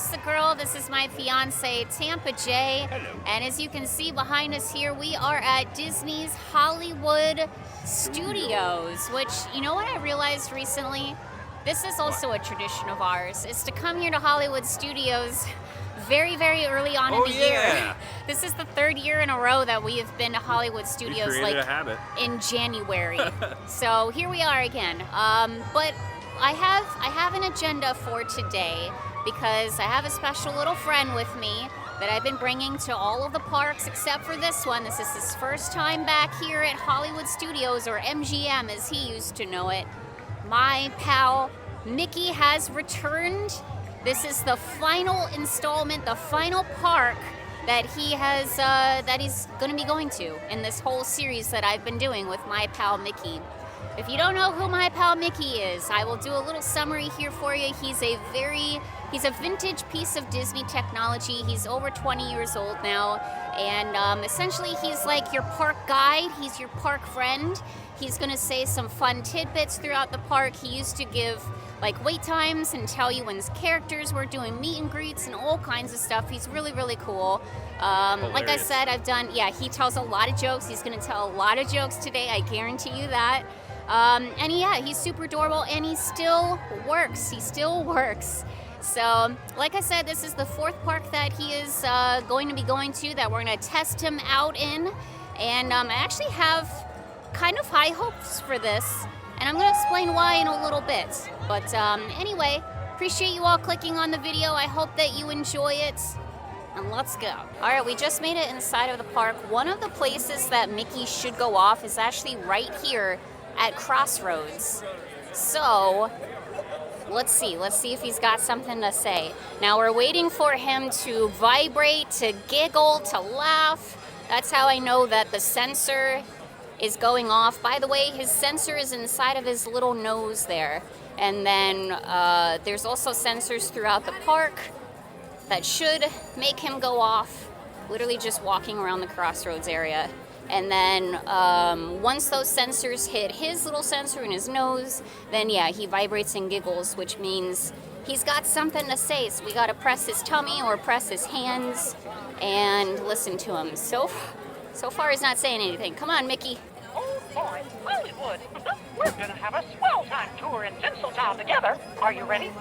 just a girl. This is my fiance, Tampa Jay. Hello. And as you can see behind us here, we are at Disney's Hollywood Studios, which, you know what I realized recently? This is also a tradition of ours, is to come here to Hollywood Studios very, very early on in the year. This is the third year in a row that we have been to Hollywood Studios, a habit. in January. So here we are again. But I have an agenda for today because I have a special little friend with me that I've been bringing to all of the parks except for this one. This is his first time back here at Hollywood Studios, or MGM as he used to know it. My pal Nikki has returned. This is the final installment, the final park that he has that he's going to be going to in this whole series that I've been doing with my pal Nikki. If you don't know who my pal Nikki is, I will do a little summary here for you. He's a vintage piece of Disney technology. He's over 20 years old now, and essentially he's like your park guide. He's your park friend. He's going to say some fun tidbits throughout the park. He used to give like wait times and tell you when his characters were doing meet and greets and all kinds of stuff. He's really, really cool. Like I said, he tells a lot of jokes. He's going to tell a lot of jokes today. I guarantee you that. And he's super adorable, and he still works. So, like I said, this is the fourth park that he is going to be going to, that we're going to test him out in. And I actually have kind of high hopes for this, and I'm going to explain why in a little bit. But anyway, appreciate you all clicking on the video. I hope that you enjoy it, and let's go. All right, we just made it inside of the park. One of the places that Mickey should go off is actually right here at Crossroads. So let's see if he's got something to say. Now we're waiting for him to vibrate, to giggle, to laugh. That's how I know that the sensor is going off. By the way, his sensor is inside of his little nose there. And then there's also sensors throughout the park that should make him go off, literally just walking around the Crossroads area. And then once those sensors hit his little sensor in his nose, then he vibrates and giggles, which means he's got something to say. So we gotta press his tummy or press his hands and listen to him. So far he's not saying anything. Come on, Mickey. Oh boy, Hollywood. We're gonna have a swell time tour in Tinseltown together. Are you ready?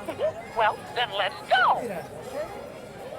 Well, then let's go.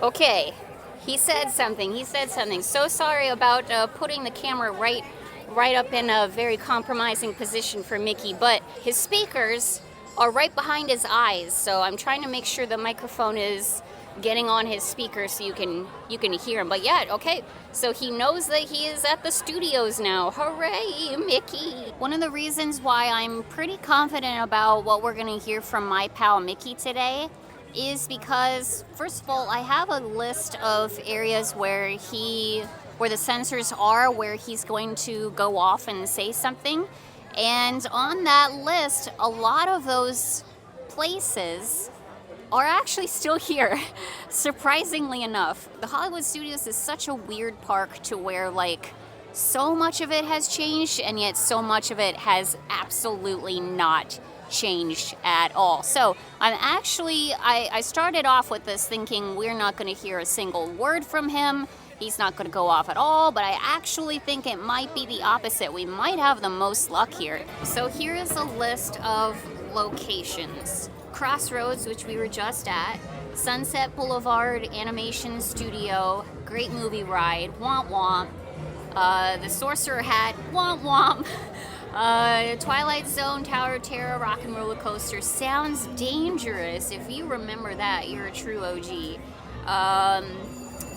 Okay. He said something. So sorry about putting the camera right up in a very compromising position for Mickey, but his speakers are right behind his eyes, so I'm trying to make sure the microphone is getting on his speaker so you can hear him. But okay, so he knows that he is at the studios now. Hooray, Mickey! One of the reasons why I'm pretty confident about what we're gonna hear from my pal Mickey today is because, first of all, I have a list of areas where the sensors are, where he's going to go off and say something. And on that list, a lot of those places are actually still here, surprisingly enough. The Hollywood Studios is such a weird park to where, like, so much of it has changed, and yet so much of it has absolutely not changed at all. So I started off with this thinking we're not going to hear a single word from him. He's not going to go off at all, but I actually think it might be the opposite. We might have the most luck here. So here is a list of locations. Crossroads, which we were just at, Sunset Boulevard Animation Studio, great movie ride, womp womp, the Sorcerer Hat, womp womp, Twilight Zone, Tower of Terror, Rock and Roller Coaster, Sounds Dangerous. If you remember that, you're a true OG.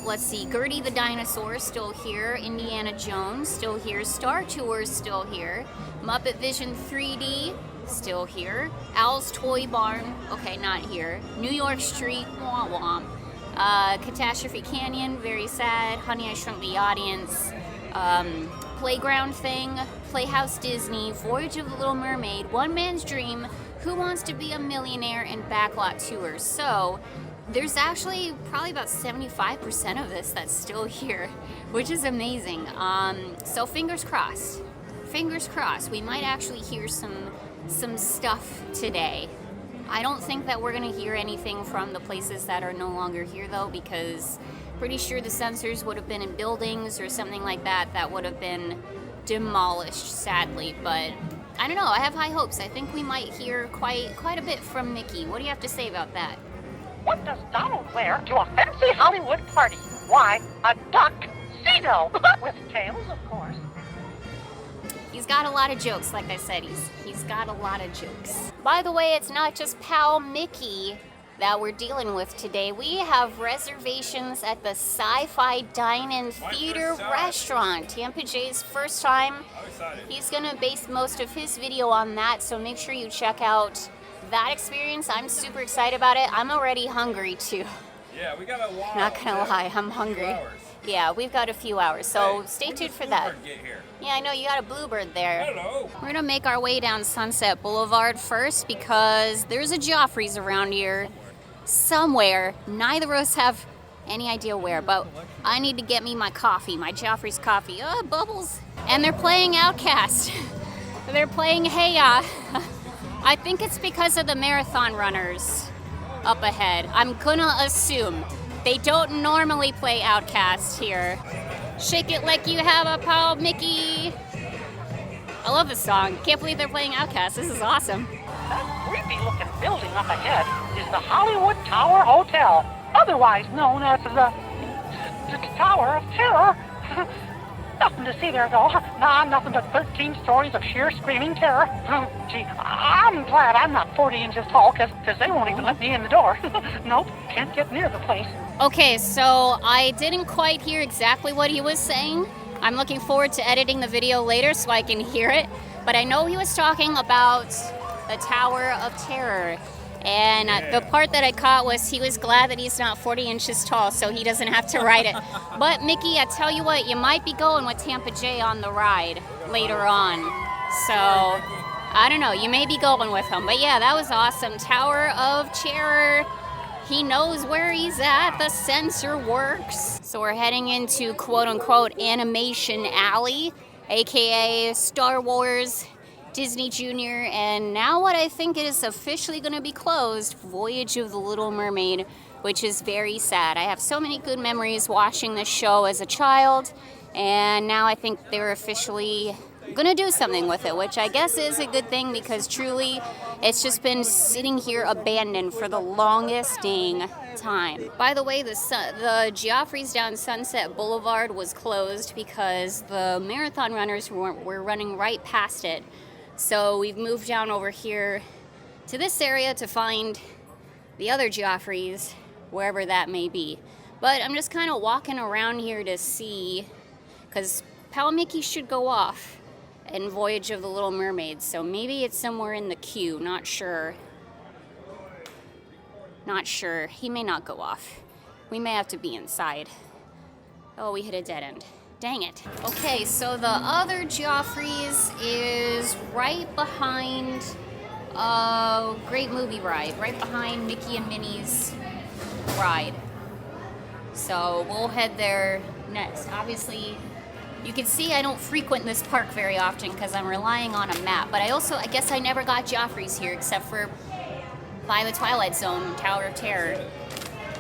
Let's see, Gertie the Dinosaur, still here. Indiana Jones, still here. Star Tours, still here. Muppet Vision 3D, still here. Owl's Toy Barn, okay, not here. New York Street, womp womp. Catastrophe Canyon, very sad. Honey, I Shrunk the Audience. Playground Thing, Playhouse Disney, Voyage of the Little Mermaid, One Man's Dream, Who Wants to Be a Millionaire, and Backlot Tours. So there's actually probably about 75% of this that's still here, which is amazing. So fingers crossed. We might actually hear some stuff today. I don't think that we're going to hear anything from the places that are no longer here, though, because pretty sure the sensors would have been in buildings or something like that that would have been demolished, sadly. But I don't know. I have high hopes. I think we might hear quite a bit from Nikki. What do you have to say about that? What does Donald wear to a fancy Hollywood party? Why, a tuxedo. With tails, of course. He's got a lot of jokes, like I said. He's got a lot of jokes. By the way, it's not just pal Mickey that we're dealing with today. We have reservations at the Sci-Fi Dine-In Theater Restaurant. Tampa Jay's first time. He's gonna base most of his video on that, so make sure you check out that experience. I'm super excited about it. I'm already hungry too. Yeah, we got a while. Not gonna lie, I'm hungry. Yeah, we've got a few hours, so stay tuned for that. Yeah, I know, you got a bluebird there. Hello. We're gonna make our way down Sunset Boulevard first because there's a Joffrey's around here somewhere. Neither of us have any idea where, but I need to get me my coffee, my Joffrey's coffee. Oh, bubbles. And they're playing Outcast. They're playing Hey Ya. I think it's because of the marathon runners up ahead. I'm gonna assume. They don't normally play Outcast here. Shake it like you have a pal, Mickey. I love this song. Can't believe they're playing Outcast. This is awesome. That creepy-looking building up ahead is the Hollywood Tower Hotel, otherwise known as the Tower of Terror. Nothing to see there, though. Nah, nothing but 13 stories of sheer screaming terror. Gee, I'm glad I'm not 40 inches tall, because they won't even let me in the door. Nope, can't get near the place. Okay, so I didn't quite hear exactly what he was saying. I'm looking forward to editing the video later so I can hear it. But I know he was talking about the Tower of Terror. And the part that I caught was he was glad that he's not 40 inches tall, so he doesn't have to ride it. But Mickey, I tell you what, you might be going with Tampa Jay on the ride later on. So, I don't know, you may be going with him. But yeah, that was awesome. Tower of Terror. He knows where he's at. The sensor works. So we're heading into quote-unquote Animation Alley, aka Star Wars, Disney Junior, and now what I think is officially going to be closed, Voyage of the Little Mermaid, which is very sad. I have so many good memories watching this show as a child, and now I think they're officially going to do something with it, which I guess is a good thing because truly it's just been sitting here abandoned for the longest dang time. By the way, the Joffrey's down Sunset Boulevard was closed because the marathon runners were running right past it. So we've moved down over here to this area to find the other Joffreys, wherever that may be. But I'm just kind of walking around here to see, because Pal Mickey should go off in Voyage of the Little Mermaid, so maybe it's somewhere in the queue, not sure. Not sure. He may not go off. We may have to be inside. Oh, we hit a dead end. Dang it. Okay, so the other Joffrey's is right behind Great Movie Ride, right behind Mickey and Minnie's ride. So we'll head there next. Obviously, you can see I don't frequent this park very often because I'm relying on a map, but I guess I never got Joffrey's here except for by the Twilight Zone, Tower of Terror.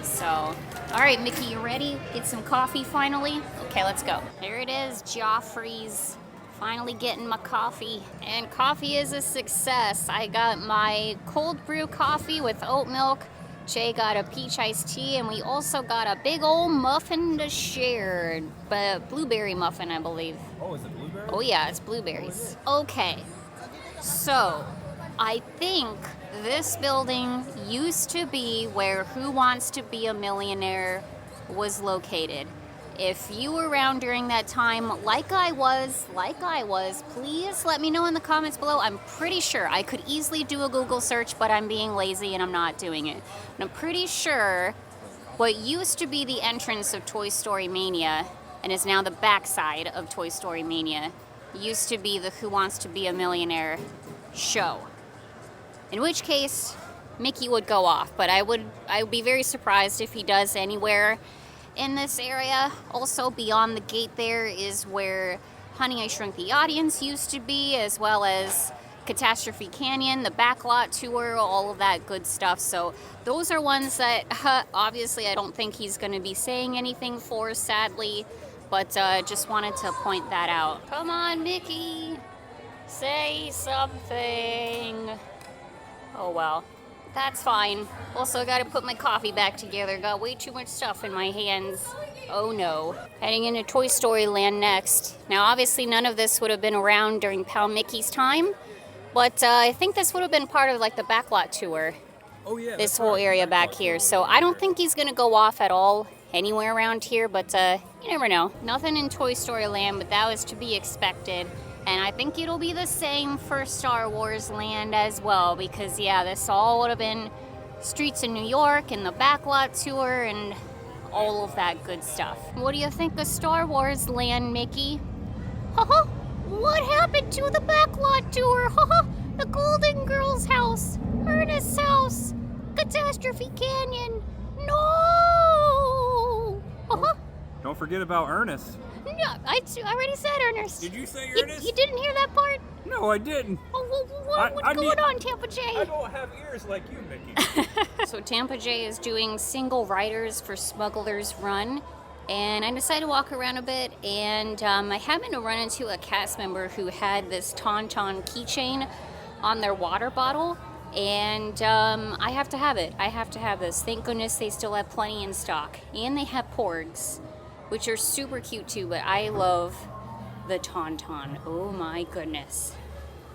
So, all right, Mickey, you ready? Get some coffee finally? Okay, let's go. Here it is, Joffrey's. Finally getting my coffee. And coffee is a success. I got my cold brew coffee with oat milk. Jay got a peach iced tea, and we also got a big old muffin to share. But blueberry muffin, I believe. Oh, is it blueberry? Oh yeah, it's blueberries. Okay, so I think this building used to be where Who Wants to Be a Millionaire was located. If you were around during that time, like I was, please let me know in the comments below. I'm pretty sure I could easily do a Google search, but I'm being lazy and I'm not doing it. And I'm pretty sure what used to be the entrance of Toy Story Mania and is now the backside of Toy Story Mania used to be the Who Wants to Be a Millionaire show. In which case, Mickey would go off, but I would be very surprised if he does anywhere in this area. Also, beyond the gate there is where Honey, I Shrunk the Audience used to be, as well as Catastrophe Canyon, the Backlot Tour, all of that good stuff. So those are ones that obviously I don't think he's going to be saying anything for, sadly, but just wanted to point that out. Come on, Mickey, say something. Oh well, that's fine. Also got to put my coffee back together. Got way too much stuff in my hands. Oh no. Heading into Toy Story Land next. Now obviously none of this would have been around during Pal Mickey's time, but I think this would have been part of like the Backlot Tour. Oh yeah. This whole area back here. So I don't think he's gonna go off at all anywhere around here, but you never know. Nothing in Toy Story Land, but that was to be expected. And I think it'll be the same for Star Wars Land as well, because yeah, this all would have been streets in New York and the Backlot Tour and all of that good stuff. What do you think of Star Wars Land, Mickey? Haha, what happened to the Backlot Tour? Haha, the Golden Girls house, Ernest's house, Catastrophe Canyon. No! Haha. Don't forget about Ernest. No, I already said Ernest. Did you say Ernest? You didn't hear that part? No, I didn't. Oh, what's going on, Tampa Jay? I don't have ears like you, Mickey. So Tampa Jay is doing single riders for Smuggler's Run, and I decided to walk around a bit, and I happened to run into a cast member who had this Tauntaun keychain on their water bottle, and I have to have it. I have to have this. Thank goodness they still have plenty in stock, and they have porgs, which are super cute too, but I love the Tauntaun. Oh my goodness.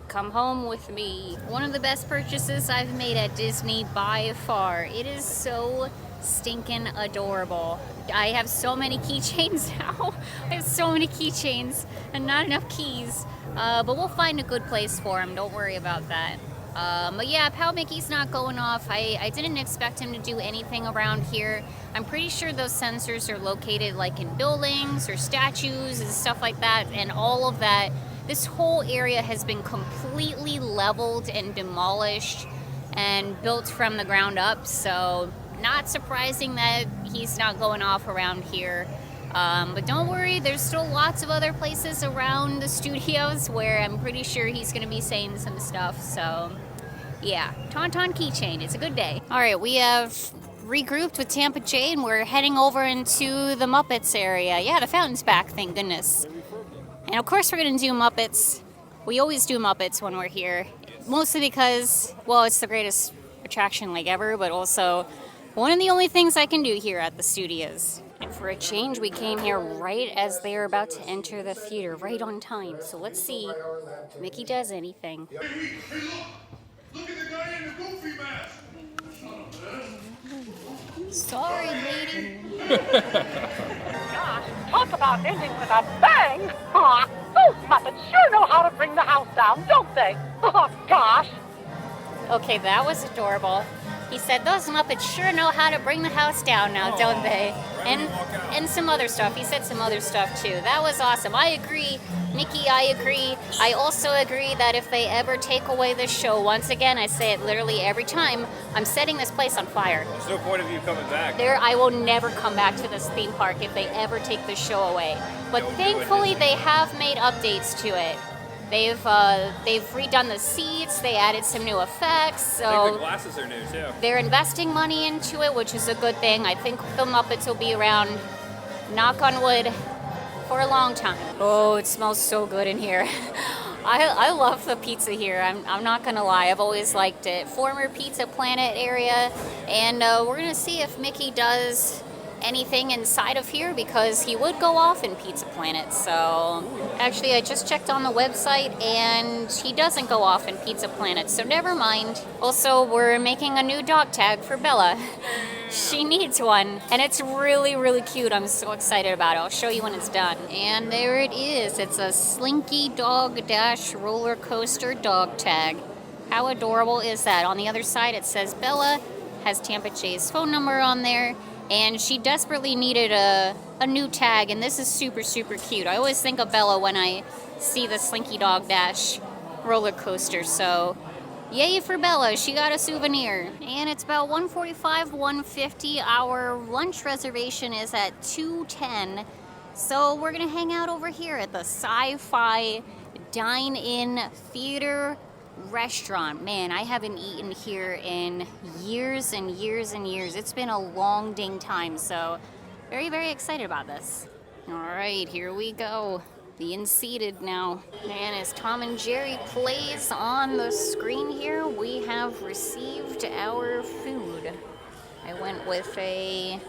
Come home with me. One of the best purchases I've made at Disney by far. It is so stinking adorable. I have so many keychains now. I have so many keychains and not enough keys. But we'll find a good place for him. Don't worry about that. But yeah, Pal Mickey's not going off. I didn't expect him to do anything around here. I'm pretty sure those sensors are located like in buildings or statues and stuff like that, and all of that. This whole area has been completely leveled and demolished and built from the ground up, so not surprising that he's not going off around here. But don't worry, there's still lots of other places around the studios where I'm pretty sure he's going to be saying some stuff. So, yeah, Tauntaun keychain. It's a good day. All right, we have regrouped with Tampa Jay, and we're heading over into the Muppets area. Yeah, the fountain's back, thank goodness. And of course we're going to do Muppets. We always do Muppets when we're here. Mostly because, well, it's the greatest attraction like ever, but also one of the only things I can do here at the studios. And for a change, we came here right as they were about to enter the theater, right on time. So let's see if Mickey does anything. Hey, look at the guy in the goofy mask. Sorry, lady. Gosh, talk about ending with a bang! Huh? Those Muppets sure know how to bring the house down, don't they? Oh, gosh. Okay, that was adorable. He said, those Muppets sure know how to bring the house down now, don't they? And some other stuff. He said some other stuff, too. That was awesome. I agree. Nikki, I agree. I also agree that if they ever take away this show, once again, I say it literally every time, I'm setting this place on fire. There's no point of you coming back. I will never come back to this theme park if they ever take this show away. But thankfully, they have made updates to it. They've redone the seats. They added some new effects. So I think the glasses are new too. They're investing money into it, which is a good thing. I think the Muppets will be around, knock on wood, for a long time. Oh, it smells so good in here. I love the pizza here. I'm not gonna lie. I've always liked it. Former Pizza Planet area, and we're gonna see if Mickey does anything inside of here, because he would go off in Pizza Planet. So actually I just checked on the website and he doesn't go off in Pizza Planet, so never mind. Also, we're making a new dog tag for Bella. She needs one, and it's really, really cute. I'm so excited about it. I'll show you when it's done. And there it is. It's a Slinky Dog Dash roller coaster dog tag. How adorable is that? On the other side it says Bella, has Tampa Jay's phone number on there, and she desperately needed a new tag, and this is super, super cute. I always think of Bella when I see the Slinky Dog Dash roller coaster, so yay for Bella, she got a souvenir. And it's about 1:45, 1:50. Our lunch reservation is at 2:10, so we're gonna hang out over here at the Sci-Fi Dine-In Theater restaurant. Man, I haven't eaten here in years and years and years. It's been a long dang time, so very, very excited about this. All right, here we go. Being seated now. And as Tom and Jerry plays on the screen here, we have received our food. I went with a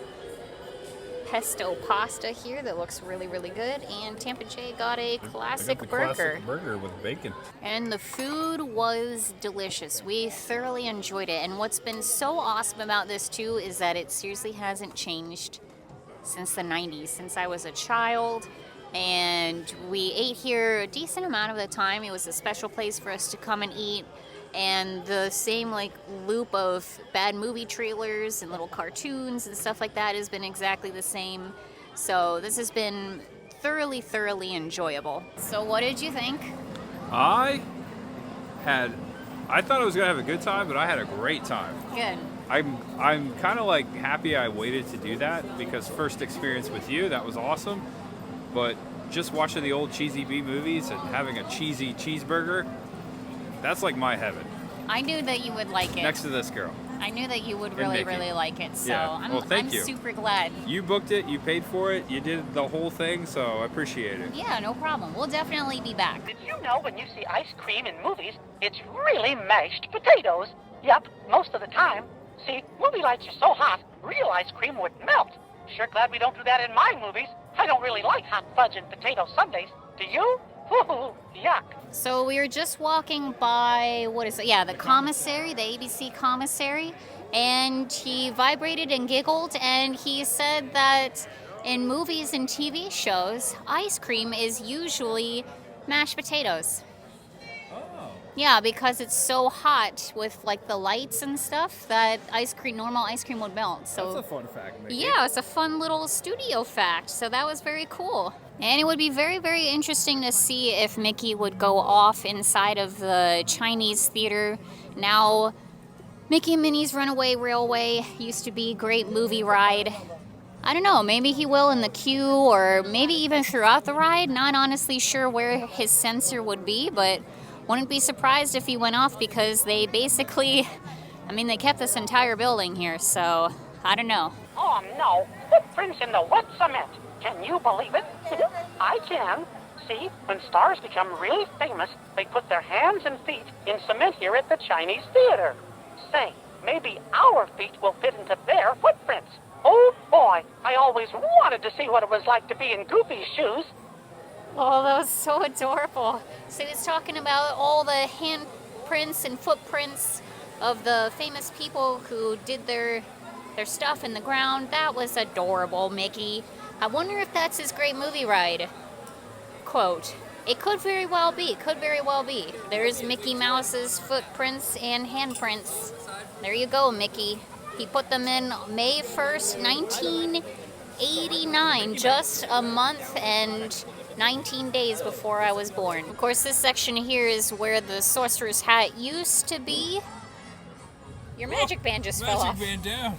pesto pasta here that looks really, really good, and Tampa Jay got a classic burger. Classic burger with bacon. And the food was delicious. We thoroughly enjoyed it. And what's been so awesome about this too is that it seriously hasn't changed since the 90s, since I was a child. And we ate here a decent amount of the time. It was a special place for us to come and eat. And the same like loop of bad movie trailers and little cartoons and stuff like that has been exactly the same. So this has been thoroughly, thoroughly enjoyable. So what did you think? I thought I was gonna have a good time, but I had a great time. Good. I'm kind of like happy I waited to do that, because first experience with you, that was awesome. But just watching the old cheesy B movies and having a cheesy cheeseburger, that's like my heaven. I knew that you would like it. Next to this girl. I knew that you would really, Nikki. really like it. So Yeah. I'm, Well, thank I'm you. super glad. You booked it, you paid for it, you did the whole thing, so I appreciate it. Yeah, no problem. We'll definitely be back. Did you know when you see ice cream in movies, it's really mashed potatoes? Yep, most of the time. See, movie lights are so hot, real ice cream would melt. Sure glad we don't do that in my movies. I don't really like hot fudge and potato sundaes. Do you? Woo-hoo, yuck. So we were just walking by, what is it? Yeah, the commissary, the ABC commissary. And he vibrated and giggled, and he said that in movies and TV shows, ice cream is usually mashed potatoes. Oh. Yeah, because it's so hot with like the lights and stuff that normal ice cream would melt. So That's a fun fact, Mickey. yeah, it's a fun little studio fact. So that was very cool. And it would be very, very interesting to see if Mickey would go off inside of the Chinese theater. Now, Mickey and Minnie's Runaway Railway used to be a great movie ride. I don't know, maybe he will in the queue or maybe even throughout the ride. Not honestly sure where his sensor would be, but wouldn't be surprised if he went off, because they basically, they kept this entire building here, so I don't know. Oh no, footprints in the wet cement. Can you believe it? I can. See, when stars become really famous, they put their hands and feet in cement here at the Chinese theater. Say, maybe our feet will fit into their footprints. Oh boy, I always wanted to see what it was like to be in Goofy's shoes. Oh, that was so adorable. So he was talking about all the handprints and footprints of the famous people who did their stuff in the ground. That was adorable, Mickey. I wonder if that's his great movie ride. Quote, it could very well be, There's Mickey Mouse's footprints and handprints. There you go, Mickey. He put them in May 1st, 1989, just a month and 19 days before I was born. Of course, this section here is where the sorcerer's hat used to be. Your magic band just fell off. Magic band down.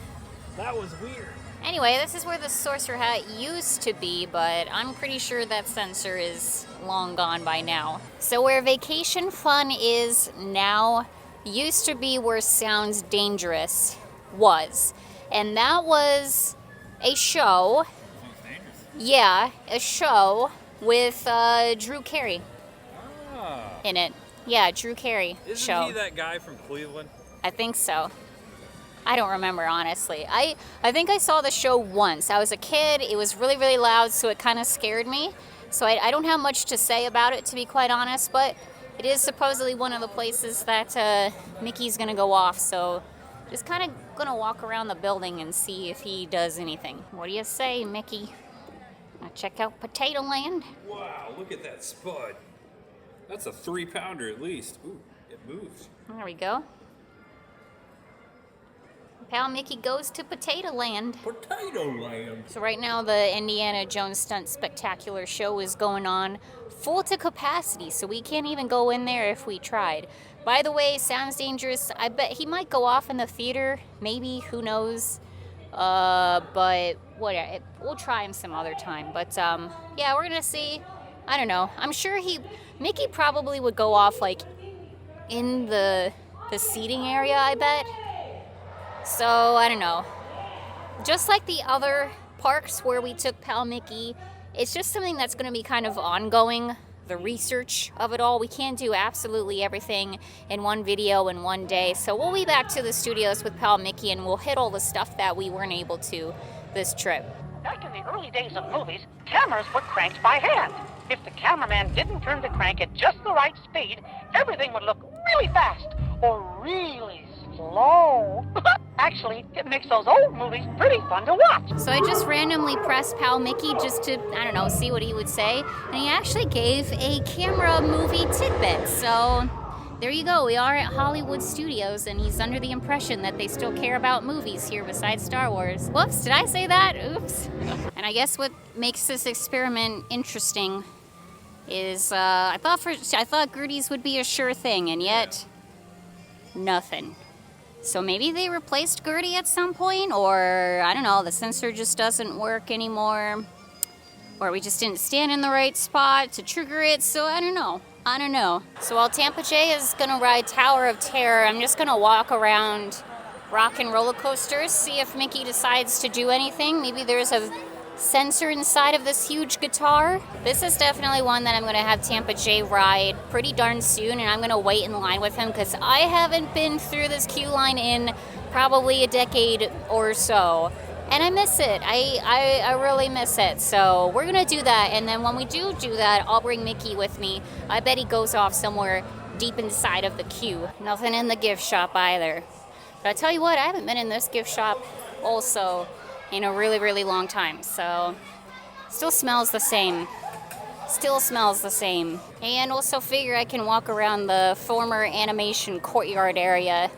That was weird. Anyway, this is where the sorcerer hat used to be, but I'm pretty sure that sensor is long gone by now. So where Vacation Fun is now used to be where Sounds Dangerous was. And that was a show. Yeah, a show with Drew Carey in it. Yeah, Drew Carey show. Isn't he that guy from Cleveland? I think so. I don't remember, honestly. I think I saw the show once. I was a kid. It was really, really loud, so it kind of scared me. So I don't have much to say about it, to be quite honest, but it is supposedly one of the places that Mickey's going to go off. So just kind of going to walk around the building and see if he does anything. What do you say, Mickey? Now check out Potato Land. Wow, look at that spud. That's a 3-pounder at least. Ooh, it moved. There we go. Pal Mickey goes to Potato Land. Potato Land. So right now the Indiana Jones Stunt Spectacular show is going on full to capacity, so we can't even go in there if we tried. By the way, Sounds Dangerous, I bet he might go off in the theater, maybe, who knows. But whatever, we'll try him some other time. But yeah, we're gonna see. I don't know. I'm sure Mickey probably would go off like in the seating area, I bet. So, I don't know. Just like the other parks where we took Pal Mickey, it's just something that's going to be kind of ongoing. The research of it all. We can't do absolutely everything in one video in one day. So we'll be back to the studios with Pal Mickey and we'll hit all the stuff that we weren't able to this trip. Back in the early days of movies, cameras were cranked by hand. If the cameraman didn't turn the crank at just the right speed, everything would look really fast or really slow. Actually, it makes those old movies pretty fun to watch. So I just randomly pressed Pal Mickey just to, I don't know, see what he would say. And he actually gave a camera movie tidbit. So there you go. We are at Hollywood Studios, and he's under the impression that they still care about movies here besides Star Wars. Whoops, did I say that? Oops. And I guess what makes this experiment interesting is I thought Gertie's would be a sure thing, and yet nothing. So maybe they replaced Gertie at some point, or I don't know, the sensor just doesn't work anymore, or we just didn't stand in the right spot to trigger it, so I don't know. So while Tampa Jay is gonna ride Tower of Terror, I'm just gonna walk around rock and roller coasters, see if Mickey decides to do anything. Maybe there's a sensor inside of this huge guitar. This is definitely one that I'm going to have Tampa Jay ride pretty darn soon, and I'm going to wait in line with him because I haven't been through this queue line in probably a decade or so, and I miss it. I really miss it. So we're going to do that, and then when we do that, I'll bring Mickey with me. I bet he goes off somewhere deep inside of the queue. Nothing in the gift shop either. But I tell you what, I haven't been in this gift shop also in a really, really long time. So still smells the same. And also figure I can walk around the former animation courtyard area,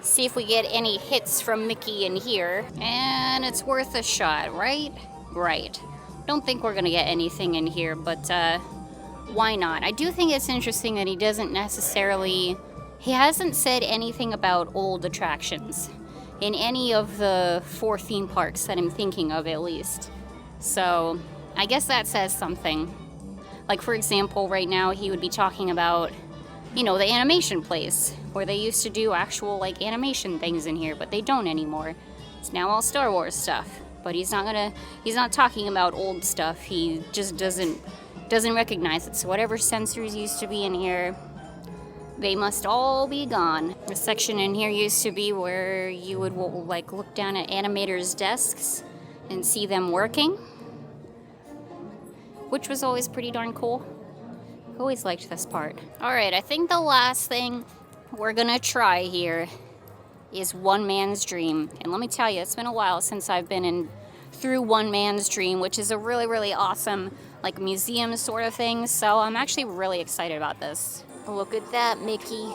see if we get any hits from Mickey in here. And it's worth a shot, right? Right. Don't think we're gonna get anything in here, but why not? I do think it's interesting that he hasn't said anything about old attractions in any of the 4 theme parks that I'm thinking of, at least. So I guess that says something. Like, for example, right now he would be talking about, the animation place, where they used to do actual, animation things in here, but they don't anymore. It's now all Star Wars stuff. But he's not talking about old stuff. He just doesn't recognize it. So whatever sensors used to be in here, they must all be gone. The section in here used to be where you would look down at animators' desks and see them working, which was always pretty darn cool. Always liked this part. All right, I think the last thing we're gonna try here is One Man's Dream. And let me tell you, it's been a while since I've been through One Man's Dream, which is a really, really awesome museum sort of thing. So I'm actually really excited about this. Look at that, Mickey.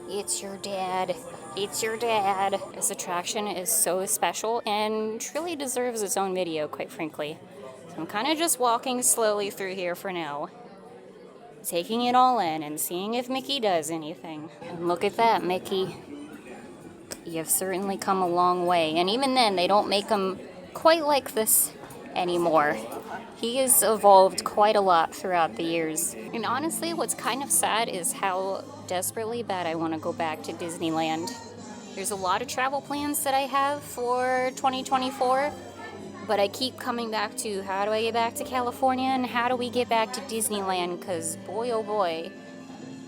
It's your dad. This attraction is so special and truly deserves its own video, quite frankly. So I'm kind of just walking slowly through here for now, taking it all in and seeing if Mickey does anything. And look at that, Mickey. You've certainly come a long way. And even then, they don't make him quite like this anymore. He has evolved quite a lot throughout the years. And honestly, what's kind of sad is how desperately bad I want to go back to Disneyland. There's a lot of travel plans that I have for 2024, but I keep coming back to how do I get back to California and how do we get back to Disneyland, because boy oh boy,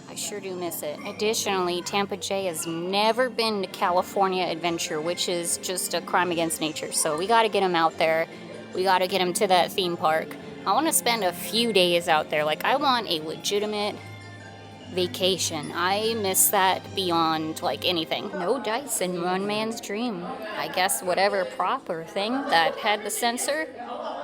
I sure do miss it. Additionally, Tampa Jay has never been to California Adventure, which is just a crime against nature, so we gotta get him out there. We gotta get him to that theme park. I want to spend a few days out there. I want a legitimate vacation. I miss that beyond anything. No dice in One Man's Dream. I guess whatever prop or thing that had the sensor,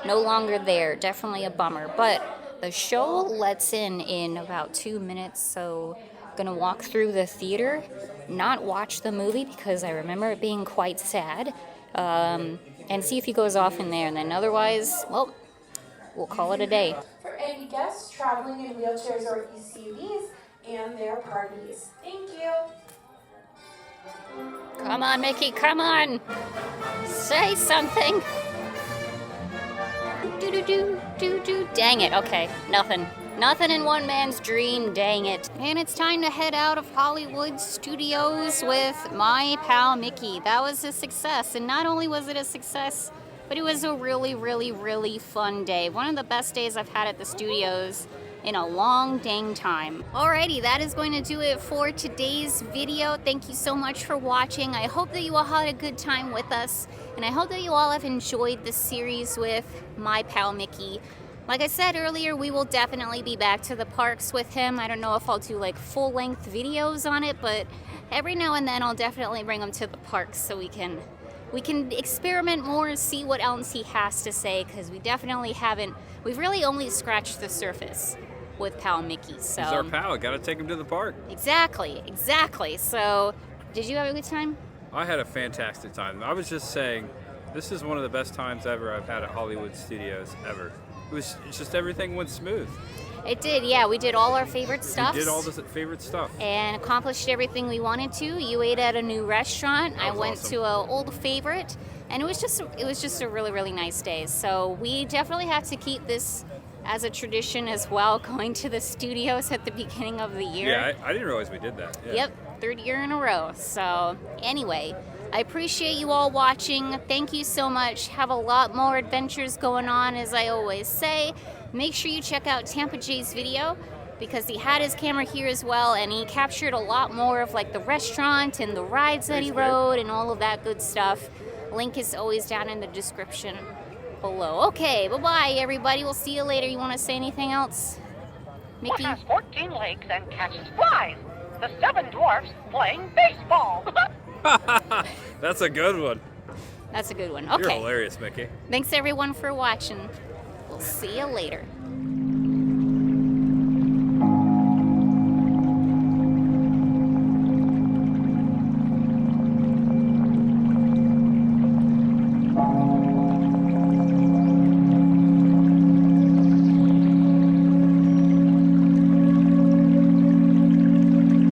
no longer there. Definitely a bummer. But the show lets in about 2 minutes, so I'm gonna walk through the theater, not watch the movie because I remember it being quite sad. And see if he goes off in there, and then otherwise, well, we'll call it a day. For any guests traveling in wheelchairs or ECVs and their parties. Thank you. Come on, Mickey, come on. Say something. Do. Dang it, okay, nothing. Nothing in one man's dream, dang it. And it's time to head out of Hollywood Studios with my pal Mickey. That was a success, and not only was it a success, but it was a really, really, really fun day. One of the best days I've had at the studios in a long dang time. Alrighty, that is going to do it for today's video. Thank you so much for watching. I hope that you all had a good time with us, and I hope that you all have enjoyed this series with my pal Mickey. Like I said earlier, we will definitely be back to the parks with him. I don't know if I'll do like full-length videos on it, but every now and then I'll definitely bring him to the parks so we can experiment more and see what else he has to say, because we've really only scratched the surface with pal Mickey. So He's our pal, gotta take him to the park. Exactly. So, did you have a good time? I had a fantastic time. I was just saying, this is one of the best times ever I've had at Hollywood Studios, ever. It's just everything went smooth. It did, yeah. We did all our favorite stuff. We did all the favorite stuff. And accomplished everything we wanted to. You ate at a new restaurant. I went to an old favorite. And it was just a really, really nice day. So we definitely have to keep this as a tradition as well, going to the studios at the beginning of the year. Yeah, I didn't realize we did that. Yeah. Yep, third year in a row. So anyway, I appreciate you all watching. Thank you so much. Have a lot more adventures going on, as I always say. Make sure you check out Tampa Jay's video, because he had his camera here as well, and he captured a lot more of like the restaurant and the rides that he rode and all of that good stuff. Link is always down in the description below. Okay, bye-bye, everybody. We'll see you later. You want to say anything else, Mickey? What has 14 legs and catches flies? The 7 dwarfs playing baseball. That's a good one. That's a good one. You're Okay. hilarious, Mickey. Thanks, everyone, for watching. We'll see you later.